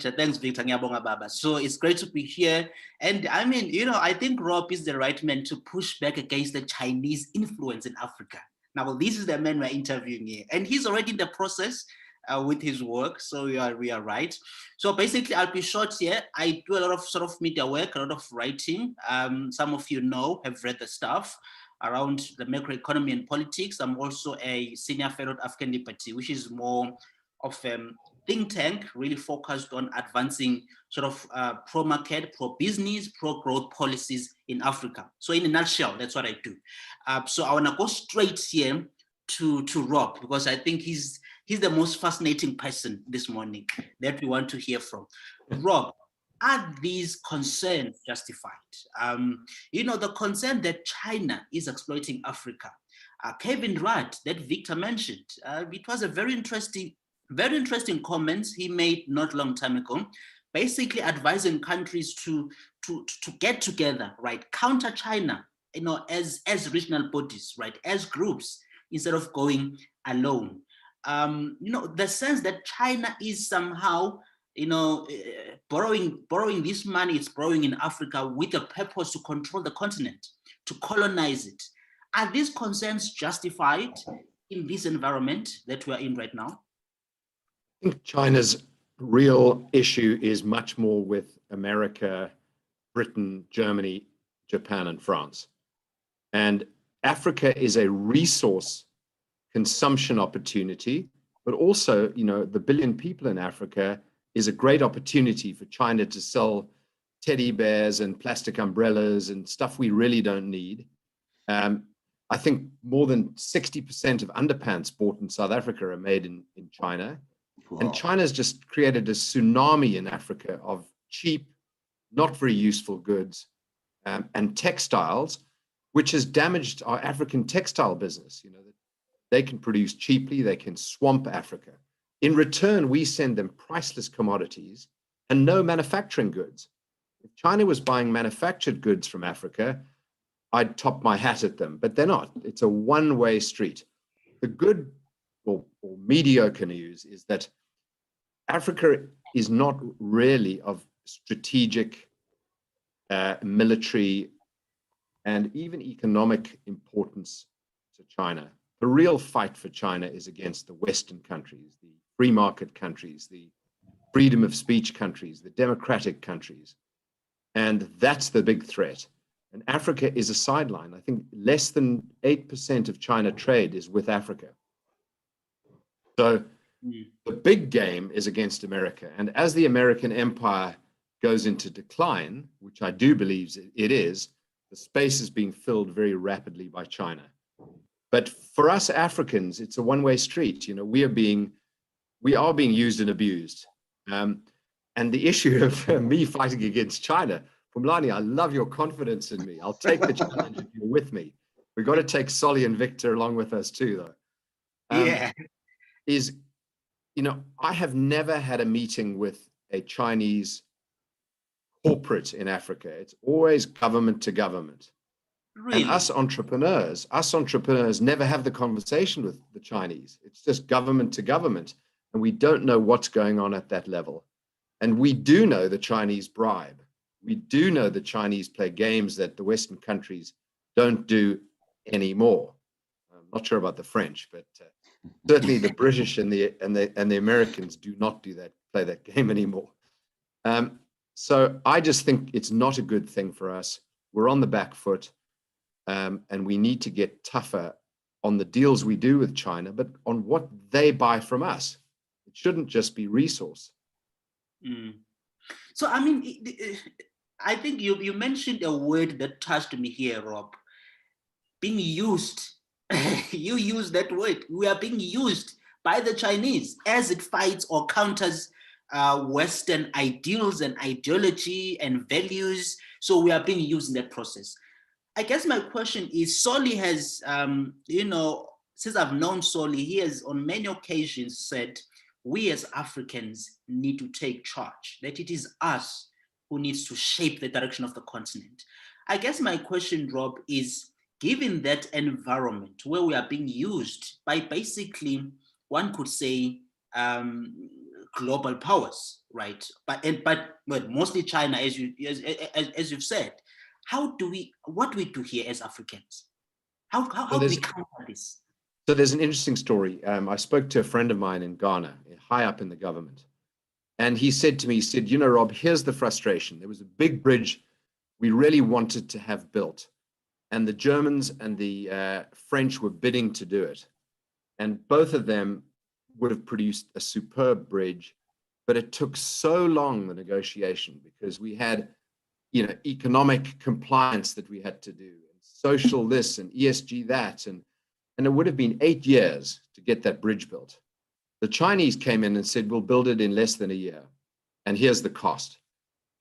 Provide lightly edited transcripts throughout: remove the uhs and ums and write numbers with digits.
Thanks, Victor. Ngiyabonga, Baba. So it's great to be here. And I mean, I think Rob is the right man to push back against the Chinese influence in Africa. Now, this is the man we're interviewing here. And he's already in the process with his work. So we are right. So basically, I'll be short here. I do a lot of sort of media work, a lot of writing. Some of you have read the stuff around the macroeconomy and politics. I'm also a senior fellow at African Liberty, which is more of think tank really focused on advancing sort of pro-market, pro-business, pro-growth policies in Africa. So in a nutshell, that's what I do. So I want to go straight here to Rob, because I think he's the most fascinating person this morning that we want to hear from. Rob, are these concerns justified? The concern that China is exploiting Africa. Kevin Rudd, that Victor mentioned, it was a very interesting comments he made not long time ago, basically advising countries to get together, right? Counter China, as regional bodies, right? As groups, instead of going alone. The sense that China is somehow, borrowing this money, it's borrowing in Africa with a purpose to control the continent, to colonize it. Are these concerns justified in this environment that we're in right now? I think China's real issue is much more with America, Britain, Germany, Japan, and France. And Africa is a resource consumption opportunity, but also, the billion people in Africa is a great opportunity for China to sell teddy bears and plastic umbrellas and stuff we really don't need. I think more than 60% of underpants bought in South Africa are made in China. Wow. And China's just created a tsunami in Africa of cheap, not very useful goods and textiles, which has damaged our African textile business. They can produce cheaply, they can swamp Africa. In return, we send them priceless commodities and no manufacturing goods. If China was buying manufactured goods from Africa, I'd top my hat at them, but they're not. It's a one-way street. The good or mediocre news is that Africa is not really of strategic, military, and even economic importance to China. The real fight for China is against the Western countries, the free market countries, the freedom of speech countries, the democratic countries. And that's the big threat. And Africa is a sideline. I think less than 8% of China trade is with Africa. So the big game is against America. And as the American empire goes into decline, which I do believe it is, the space is being filled very rapidly by China. But for us Africans, it's a one-way street. We are being used and abused. And the issue of me fighting against China, Phumlani, I love your confidence in me. I'll take the challenge if you're with me. We've got to take Solly and Victor along with us too, though. I have never had a meeting with a Chinese corporate in Africa. It's always government to government. Really? And us entrepreneurs never have the conversation with the Chinese. It's just government to government. And we don't know what's going on at that level. And we do know the Chinese bribe. We do know the Chinese play games that the Western countries don't do anymore. I'm not sure about the French, but certainly the British and the Americans do not play that game anymore. So I just think it's not a good thing for us. We're on the back foot, and we need to get tougher on the deals we do with China, but on what they buy from us. It shouldn't just be resource. So, I mean, I think you mentioned a word that touched me here, Rob. Being used. You use that word. We are being used by the Chinese as it fights or counters Western ideals and ideology and values. So we are being used in that process. I guess my question is, Solly has, since I've known Solly, he has on many occasions said, we as Africans need to take charge, that it is us who needs to shape the direction of the continent. I guess my question, Rob, is given that environment where we are being used by basically, one could say, global powers, right? But mostly China, as you've said. What do we do here as Africans? How do we counter this? So there's an interesting story. I spoke to a friend of mine in Ghana, high up in the government. And he said to me, he said, you know, Rob, here's the frustration. There was a big bridge we really wanted to have built. And the Germans and the French were bidding to do it. And both of them would have produced a superb bridge. But it took so long, the negotiation, because we had, you know, economic compliance that we had to do, and social this and ESG that. And it would have been 8 years to get that bridge built. The Chinese came in and said, we'll build it in less than a year. And here's the cost.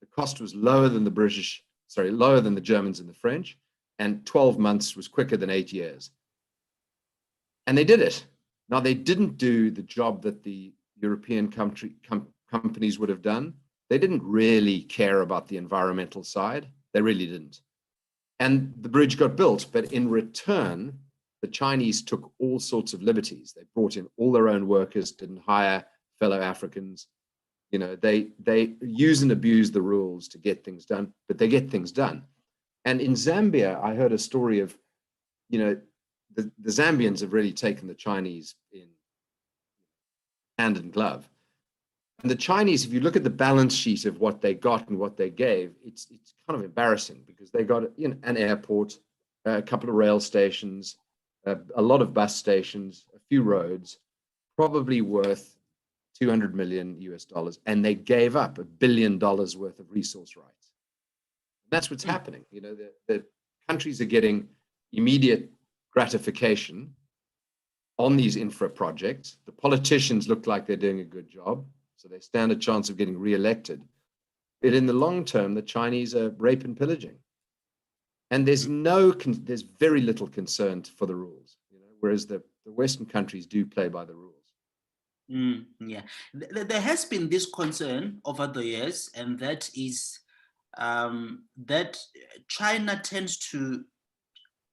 The cost was lower than the Germans and the French. And 12 months was quicker than 8 years. And they did it. Now, they didn't do the job that the European companies would have done. They didn't really care about the environmental side. They really didn't. And the bridge got built. But in return, the Chinese took all sorts of liberties. They brought in all their own workers, didn't hire fellow Africans. You know, they use and abuse the rules to get things done, but they get things done. And in Zambia, I heard a story of, you know, the Zambians have really taken the Chinese in hand and glove. And the Chinese, if you look at the balance sheet of what they got and what they gave, it's kind of embarrassing, because they got, you know, an airport, a couple of rail stations, a lot of bus stations, a few roads, probably worth $200 million US, and they gave up $1 billion worth of resource rights. That's what's happening. You know, the countries are getting immediate gratification on these infra projects. The politicians look like they're doing a good job, so they stand a chance of getting re-elected. But in the long term, the Chinese are rape and pillaging. And there's very little concern for the rules, you know, whereas the Western countries do play by the rules. Yeah, there has been this concern over the years, and that is that China tends to,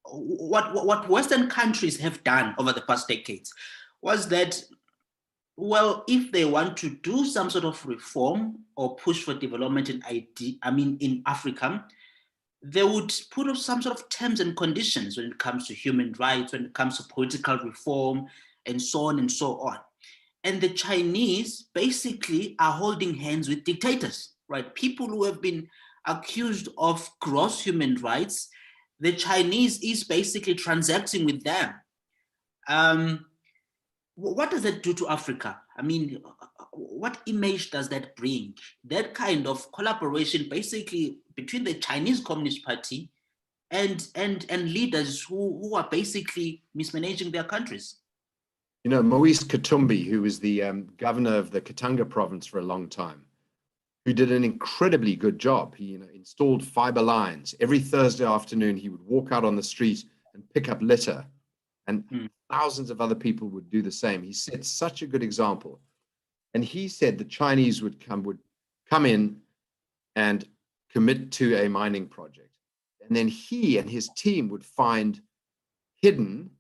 what Western countries have done over the past decades was that, well, if they want to do some sort of reform or push for development in Africa, they would put up some sort of terms and conditions when it comes to human rights, when it comes to political reform, and so on and so on. And the Chinese basically are holding hands with dictators, right? People who have been accused of gross human rights, the Chinese is basically transacting with them. What does that do to Africa? I mean, what image does that bring? That kind of collaboration basically between the Chinese Communist Party and leaders who are basically mismanaging their countries. You know, Moise Katumbi, who was the governor of the Katanga province for a long time, who did an incredibly good job. He, you know, installed fiber lines. Every Thursday afternoon, he would walk out on the street and pick up litter. And thousands of other people would do the same. He set such a good example. And he said the Chinese would come in and commit to a mining project. And then he and his team would find hidden,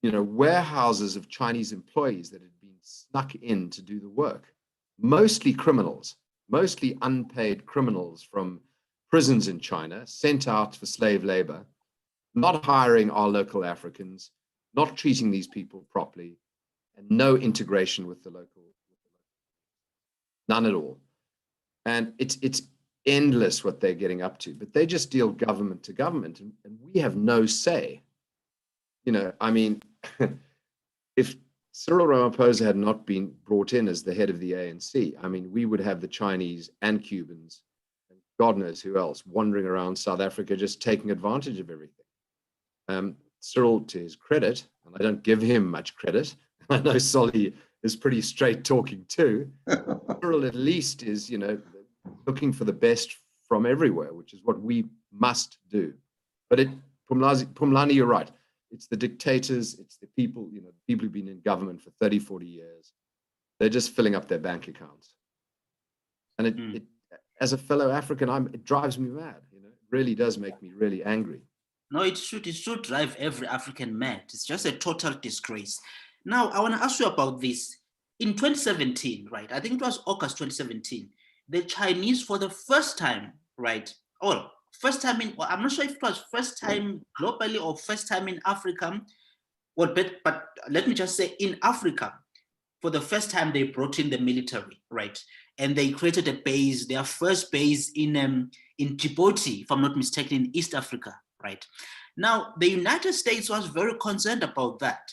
you know, warehouses of Chinese employees that had been snuck in to do the work. Mostly criminals, mostly unpaid criminals from prisons in China, sent out for slave labor, not hiring our local Africans, not treating these people properly, and no integration with the local. None at all. And it's endless what they're getting up to, but they just deal government to government, and we have no say. You know, I mean, if Cyril Ramaphosa had not been brought in as the head of the ANC, I mean, we would have the Chinese and Cubans, and God knows who else, wandering around South Africa just taking advantage of everything. Cyril, to his credit, and I don't give him much credit, I know Solly is pretty straight talking too. Cyril at least is, you know, looking for the best from everywhere, which is what we must do. But Phumlani, you're right. It's the dictators, it's the people, you know, people who've been in government for 30, 40 years. They're just filling up their bank accounts. And it as a fellow African, it drives me mad. You know, it really does make me really angry. No, it should drive every African mad. It's just a total disgrace. Now, I want to ask you about this. in 2017, right? I think it was August 2017. The Chinese, for the first time, right? Or first time in, I'm not sure if it was first time globally or first time in Africa. Well, but let me just say, in Africa, for the first time, they brought in the military, right? And they created a base, their first base in Djibouti, if I'm not mistaken, in East Africa, right? Now, the United States was very concerned about that.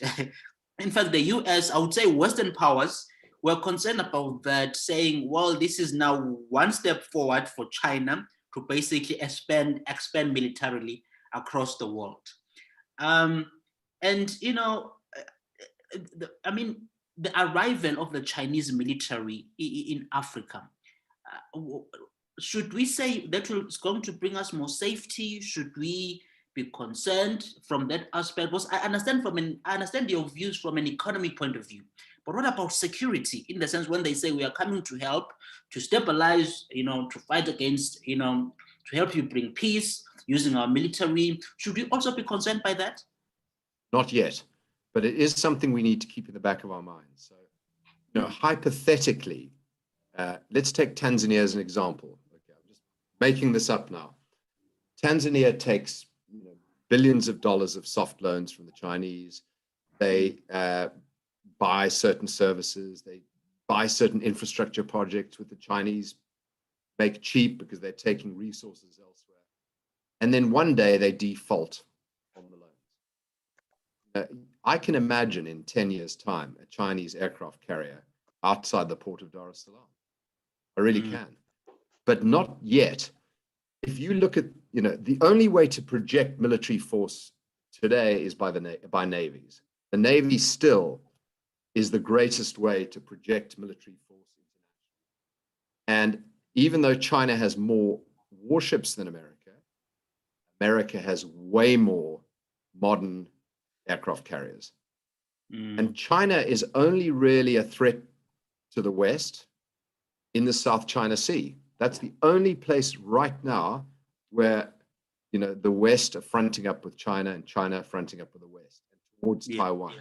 In fact, the US, I would say Western powers, were concerned about that, saying, well, this is now one step forward for China to basically expand militarily across the world. Um, and, I mean, the arrival of the Chinese military in Africa, should we say that is going to bring us more safety? Should we be concerned from that aspect? Because I understand your views from an economic point of view, but what about security? In the sense, when they say we are coming to help, to stabilize, to fight against, to help you bring peace using our military, should we also be concerned by that? Not yet, but it is something we need to keep in the back of our minds. So, hypothetically, let's take Tanzania as an example. Okay, I'm just making this up now. Tanzania takes billions of dollars of soft loans from the Chinese. They buy certain services. They buy certain infrastructure projects with the Chinese, make cheap because they're taking resources elsewhere. And then one day they default on the loans. I can imagine in 10 years' time a Chinese aircraft carrier outside the port of Dar es Salaam. I really can, but not yet. If you look at, the only way to project military force today is by navies. The Navy still is the greatest way to project military force internationally. And even though China has more warships than America has way more modern aircraft carriers. And China is only really a threat to the West in the South China Sea. That's the only place right now where, the West are fronting up with China and China fronting up with the West and towards Taiwan.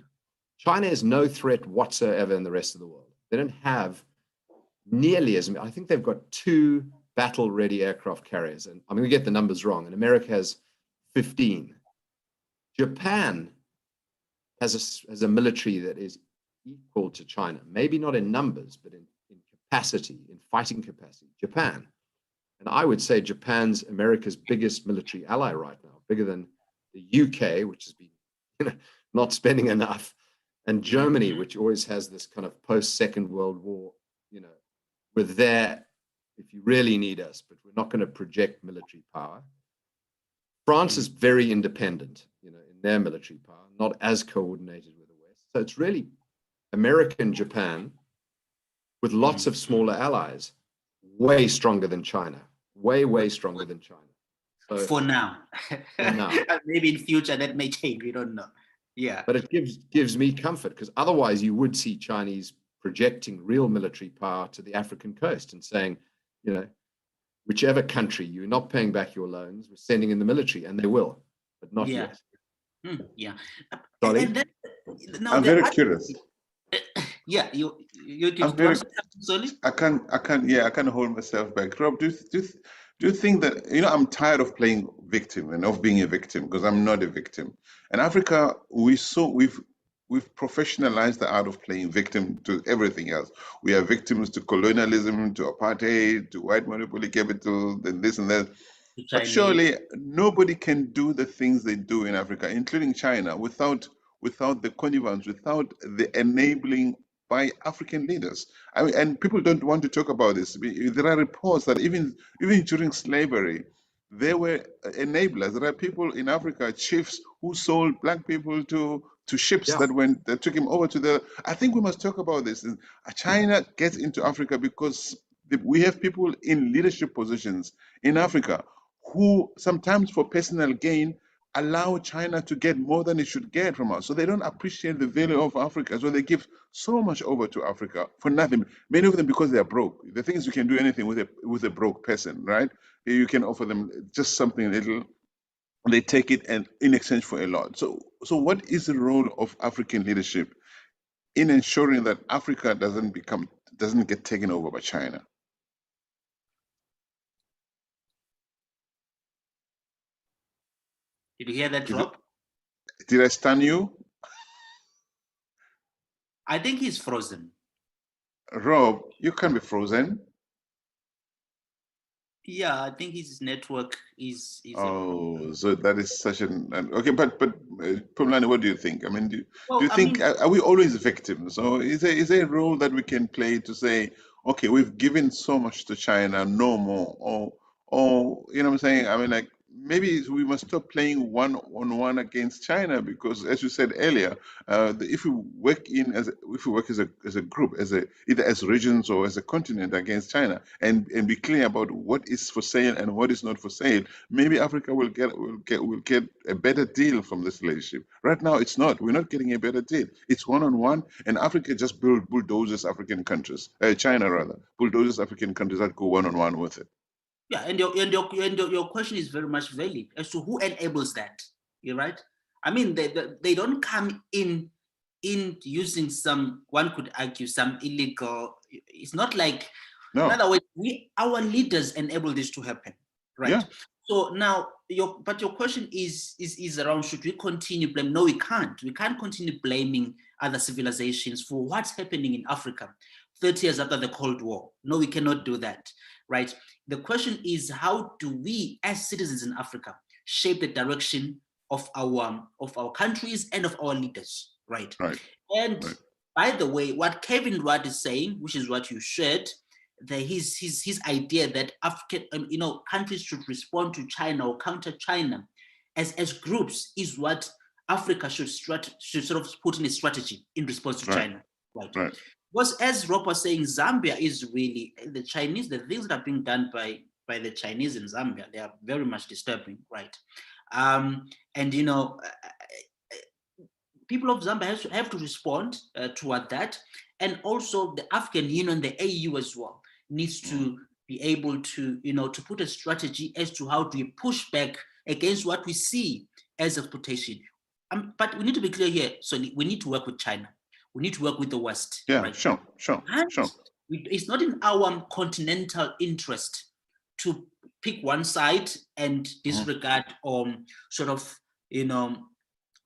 China is no threat whatsoever in the rest of the world. They don't have nearly as many. I think they've got 2 battle-ready aircraft carriers. And I'm going to get the numbers wrong. And America has 15. Japan has a military that is equal to China, maybe not in numbers, but in capacity, in fighting capacity. Japan. And I would say Japan's America's biggest military ally right now, bigger than the UK, which has been not spending enough, and Germany, which always has this kind of post-Second World War, we're there if you really need us, but we're not going to project military power. France is very independent, in their military power, not as coordinated with the West. So it's really America and Japan with lots of smaller allies, way stronger than China, way stronger than China. So, for now. Maybe in future that may change, we don't know. Yeah. But it gives me comfort, because otherwise you would see Chinese projecting real military power to the African coast and saying, whichever country, you're not paying back your loans, we're sending in the military, and they will, but not yet. Yeah. Sorry? I'm very curious. Yeah, you I can't hold myself back. Rob, do you think that, I'm tired of playing victim and of being a victim, because I'm not a victim. In Africa, we've professionalized the art of playing victim to everything else. We are victims to colonialism, to apartheid, to white monopoly capital, and this and that. But surely nobody can do the things they do in Africa, including China, without the connivance, without the enabling by African leaders. And people don't want to talk about this. There are reports that even during slavery, there were enablers. There are people in Africa, chiefs, who sold black people to ships that took him over to the. I think we must talk about this. China gets into Africa because we have people in leadership positions in Africa who sometimes for personal gain allow China to get more than it should get from us. So they don't appreciate the value of Africa. So they give so much over to Africa for nothing. Many of them because they are broke. The thing is, you can do anything with a broke person, right? You can offer them just something little. They take it and in exchange for a lot. So what is the role of African leadership in ensuring that Africa doesn't get taken over by China? Did you hear that, Rob? Did I stun you? I think he's frozen. Rob, you can't be frozen. Yeah, I think his network is Oh, so that is such an okay. But Phumlani, what do you think? I mean, do well, you think are we always victims? Or is there a role that we can play to say, okay, we've given so much to China, no more, or you know what I'm saying? I mean, like maybe we must stop playing one-on-one against China because, as you said earlier, if we work as a group, either as regions or as a continent against China, and be clear about what is for sale and what is not for sale, maybe Africa will get a better deal from this relationship. Right now, it's not. We're not getting a better deal. It's one-on-one, and Africa just bulldozes African countries, China rather, bulldozes African countries that go one-on-one with it. Yeah, and your question is very much valid as to who enables that. You're right. I mean, they don't come in using some, one could argue, some illegal. It's not like, no. In other words, our leaders enable this to happen, right? Yeah. So now, your question is around, should we continue blame? No, we can't. We can't continue blaming other civilizations for what's happening in Africa 30 years after the Cold War. No, we cannot do that, right? The question is, how do we, as citizens in Africa, shape the direction of our countries and of our leaders, right? And by the way, what Kevin Rudd is saying, which is what you shared, his idea that African, countries should respond to China or counter China as groups, is what Africa should sort of put in a strategy in response to China, right? Because as Rob was saying, Zambia is really the Chinese. The things that are being done by the Chinese in Zambia, they are very much disturbing, right? And people of Zambia have to respond toward that, and also the African Union, the AU as well, needs to be able to to put a strategy as to how do we push back against what we see as exploitation. But we need to be clear here. So we need to work with China. We need to work with the West. Yeah, right? Sure. It's not in our continental interest to pick one side and disregard or sort of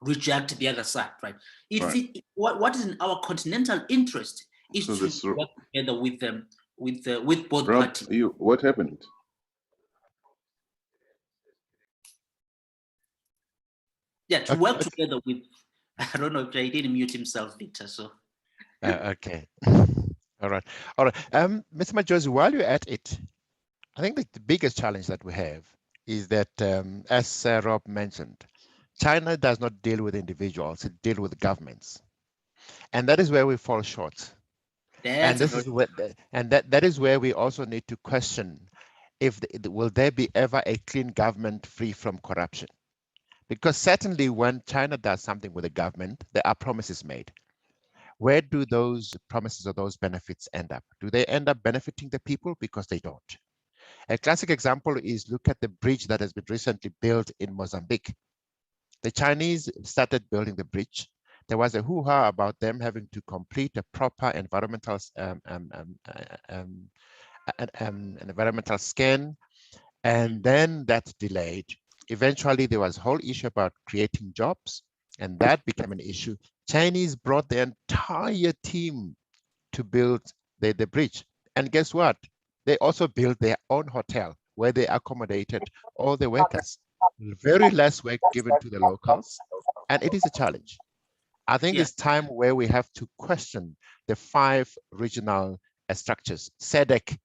reject the other side, right? What is in our continental interest is to work together with them, with both parties. What happened? Yeah, to work together with. I don't know if he didn't mute himself, Victor. So. Okay. All right. Mr. Majozi, while you're at it, I think the biggest challenge that we have is that, as Rob mentioned, China does not deal with individuals; it deals with governments, and that is where we fall short. That is where we also need to question if will there be ever a clean government free from corruption? Because certainly when China does something with the government, there are promises made. Where do those promises or those benefits end up? Do they end up benefiting the people? Because they don't. A classic example is look at the bridge that has been recently built in Mozambique. The Chinese started building the bridge. There was a hoo-ha about them having to complete a proper environmental scan, and then that delayed. Eventually, there was a whole issue about creating jobs, and that became an issue. Chinese brought the entire team to build the bridge. And guess what? They also built their own hotel where they accommodated all the workers. Very less work given to the locals, and it is a challenge. I think it's time where we have to question the 5 regional structures, SADC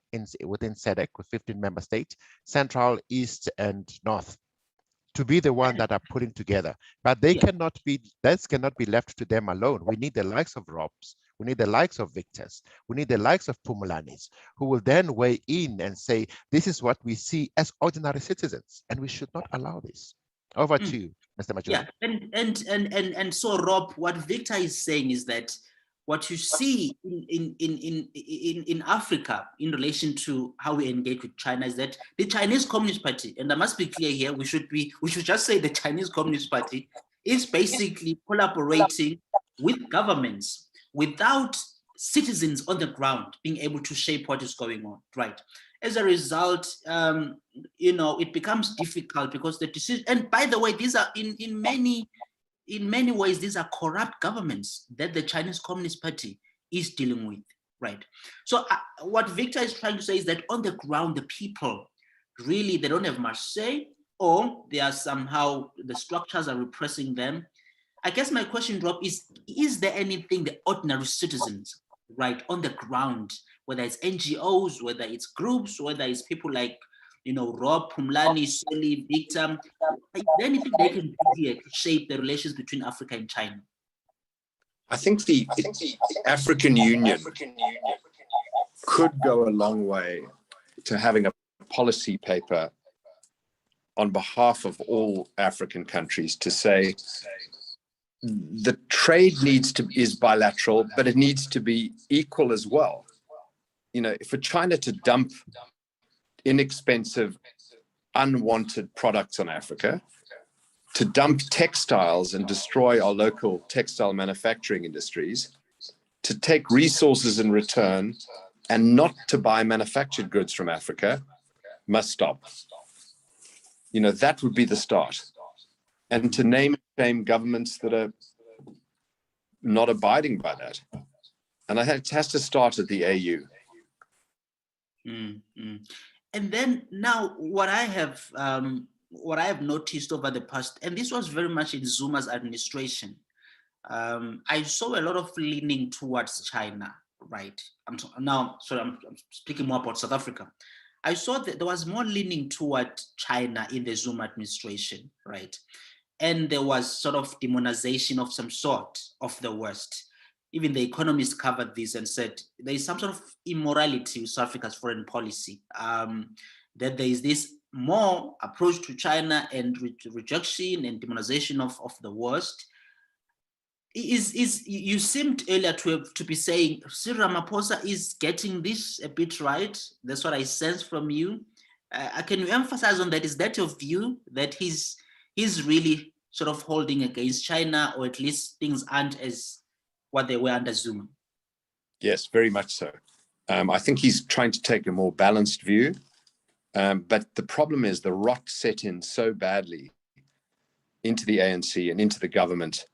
within SADC with 15 member states, Central, East, and North, to be the one that are putting together. But they cannot be left to them alone. We need the likes of Robs, we need the likes of Victors, we need the likes of Phumlanis, who will then weigh in and say, this is what we see as ordinary citizens, and we should not allow this. Over to you, Mr. Majozi. Yeah, and so Rob, what Victor is saying is that what you see in Africa in relation to how we engage with China is that the Chinese Communist Party, and I must be clear here, we should just say the Chinese Communist Party is basically collaborating with governments without citizens on the ground being able to shape what is going on, right? As a result, it becomes difficult because the decision, and by the way, these are in many ways, these are corrupt governments that the Chinese Communist Party is dealing with, right? So what Victor is trying to say is that on the ground, the people really, they don't have much say, or they are somehow, the structures are repressing them. I guess my question, Rob, is there anything the ordinary citizens, right, on the ground, whether it's NGOs, whether it's groups, whether it's people like, Rob, Phumlani, Soli, Victor, is there anything they can do here to shape the relations between Africa and China? I think the African Union could go a long way to having a policy paper on behalf of all African countries to say the trade is bilateral, but it needs to be equal as well. For China to dump inexpensive, unwanted products on Africa, to dump textiles and destroy our local textile manufacturing industries, to take resources in return and not to buy manufactured goods from Africa, must stop. That would be the start. And to name and shame governments that are not abiding by that. And I think it has to start at the AU. Mm-hmm. And then now what I have noticed over the past, and this was very much in Zuma's administration, I saw a lot of leaning towards China, right? I'm speaking more about South Africa. I saw that there was more leaning toward China in the Zuma administration, right? And there was sort of demonization of some sort of the West. Even the economists covered this and said there is some sort of immorality with South Africa's foreign policy, that there is this more approach to China and rejection and demonization of the West. You seemed earlier to be saying Cyril Ramaphosa is getting this a bit right. That's what I sense from you. Can you emphasize on that? Is that your view, that he's really sort of holding against China, or at least things aren't as what they were under Zuma? Yes, very much so. I think he's trying to take a more balanced view. But the problem is the rot set in so badly into the ANC and into the government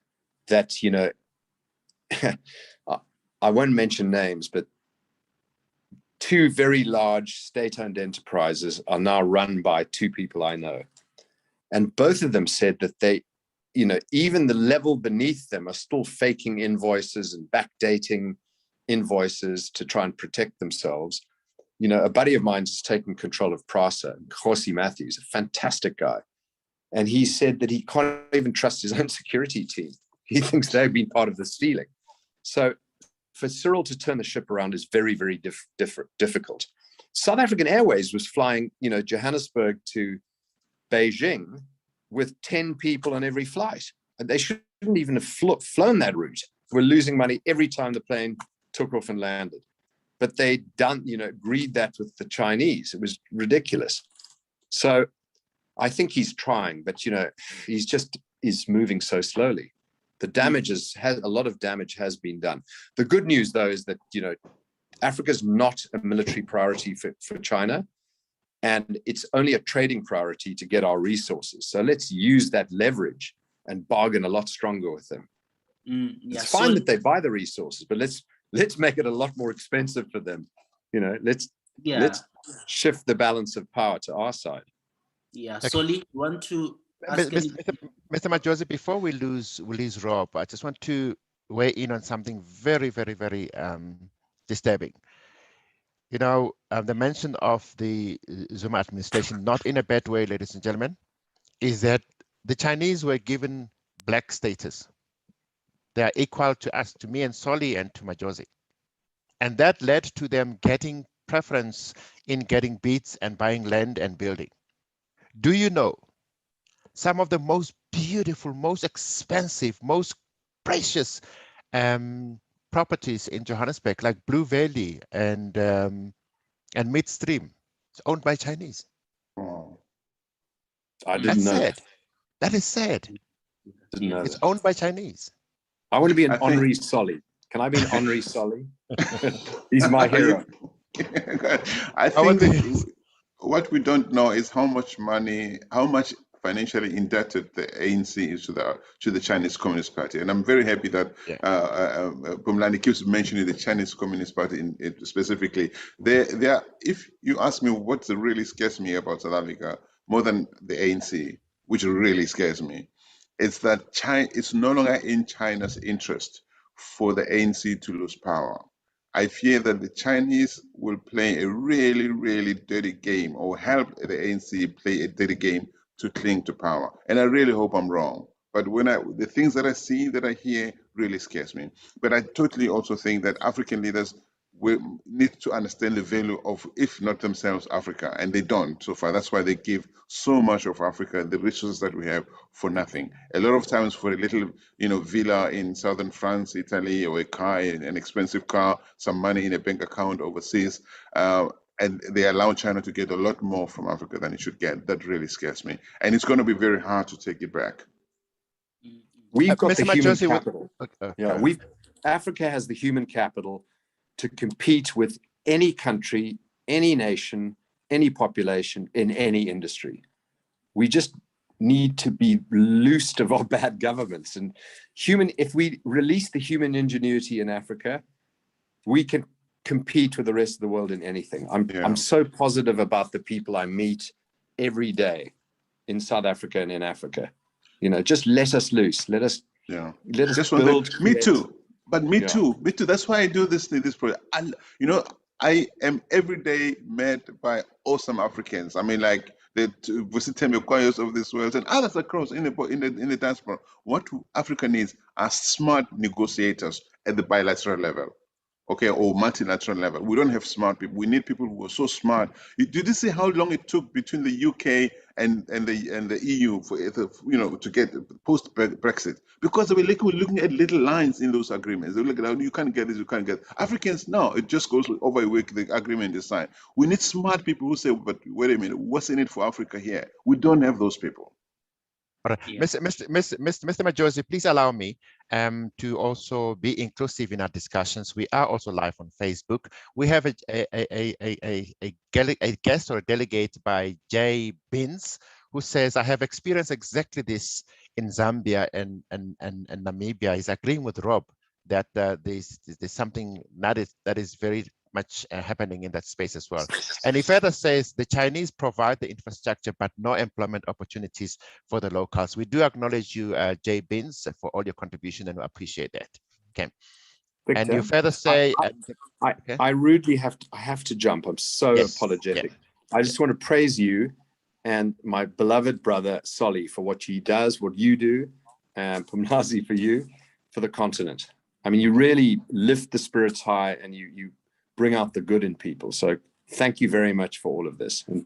that, I won't mention names, but two very large state-owned enterprises are now run by two people I know. And both of them said that they, even the level beneath them are still faking invoices and backdating invoices to try and protect themselves. A buddy of mine is taking control of PRASA, Khosi Matthews, a fantastic guy. And he said that he can't even trust his own security team. He thinks they've been part of the stealing. So for Cyril to turn the ship around is very, very difficult. South African Airways was flying, Johannesburg to Beijing with 10 people on every flight. And they shouldn't even have flown that route. We're losing money every time the plane took off and landed. But they agreed that with the Chinese. It was ridiculous. So I think he's trying, but, he's moving so slowly. The damage a lot of damage has been done. The good news, though, is that, Africa's not a military priority for China, and it's only a trading priority to get our resources. So let's use that leverage and bargain a lot stronger with them. It's fine that they buy the resources, but let's make it a lot more expensive for them. Let's shift the balance of power to our side. Yeah. Okay. Soli, you want to ask Mr. Majozi, before we lose Rob, I just want to weigh in on something very, very, very disturbing. The mention of the Zuma administration, not in a bad way, ladies and gentlemen, is that the Chinese were given black status. They are equal to us, to me and Soli and to Majozi. And that led to them getting preference in getting beats and buying land and building. Do you know some of the most beautiful, most expensive, most precious properties in Johannesburg, like Blue Valley and Midstream, it's owned by Chinese? Oh. I didn't know. Sad. That is sad. Didn't know it's that. owned by Chinese. I want to be an honorary Soli. Can I be an honorary Solly? He's my hero. I think that what we don't know is how much money, how much financially indebted the ANC is to the Chinese Communist Party. And I'm very happy that Phumlani keeps mentioning the Chinese Communist Party specifically. They are, if you ask me what really scares me about South Africa, more than the ANC, which really scares me, it's that China, it's no longer in China's interest for the ANC to lose power. I fear that the Chinese will play a really, really dirty game, or help the ANC play a dirty game to cling to power. And I really hope I'm wrong. But when the things that I see, that I hear, really scares me. But I totally also think that African leaders will need to understand the value of, if not themselves, Africa, and they don't so far. That's why they give so much of Africa, the resources that we have, for nothing. A lot of times for a little, villa in southern France, Italy, or a car, an expensive car, some money in a bank account overseas, and they allow China to get a lot more from Africa than it should get. That really scares me, and it's going to be very hard to take it back. We've got Mr. the human Majozi, capital. Africa has the human capital to compete with any country, any nation, any population in any industry. We just need to be loosed of our bad governments. And if we release the human ingenuity in Africa, we can compete with the rest of the world in anything. I'm so positive about the people I meet every day in South Africa and in Africa. Just let us loose. Let us build. Me too. But me too. That's why I do this project. I am every day met by awesome Africans. I mean, like the Visitemi Kwayos of this world and others across in the diaspora. What Africa needs are smart negotiators at the bilateral level, or multilateral level. We don't have smart people. We need people who are so smart. Did you see how long it took between the UK and the EU to get post Brexit? Because they were looking at little lines in those agreements. They were looking at, you can't get this, you can't get. Africans, no, it just goes over a week, the agreement is signed. We need smart people who say, but wait a minute, what's in it for Africa here? We don't have those people. All right. Yeah. Mr. Majozi, please allow me to also be inclusive in our discussions. We are also live on Facebook. We have a guest or a delegate by Jay Bins, who says, I have experienced exactly this in Zambia and Namibia. He's agreeing with Rob that there's something that is very much happening in that space as well. And he further says the Chinese provide the infrastructure, but no employment opportunities for the locals. We do acknowledge you, Jay Bins, for all your contribution, and we appreciate that. Okay. Victor, and you further say, I rudely have to jump. I'm so apologetic. I just want to praise you and my beloved brother Solly for what he does, what you do, and Phumlani for you, for the continent. I mean, you really lift the spirits high, and you bring out the good in people. So thank you very much for all of this. And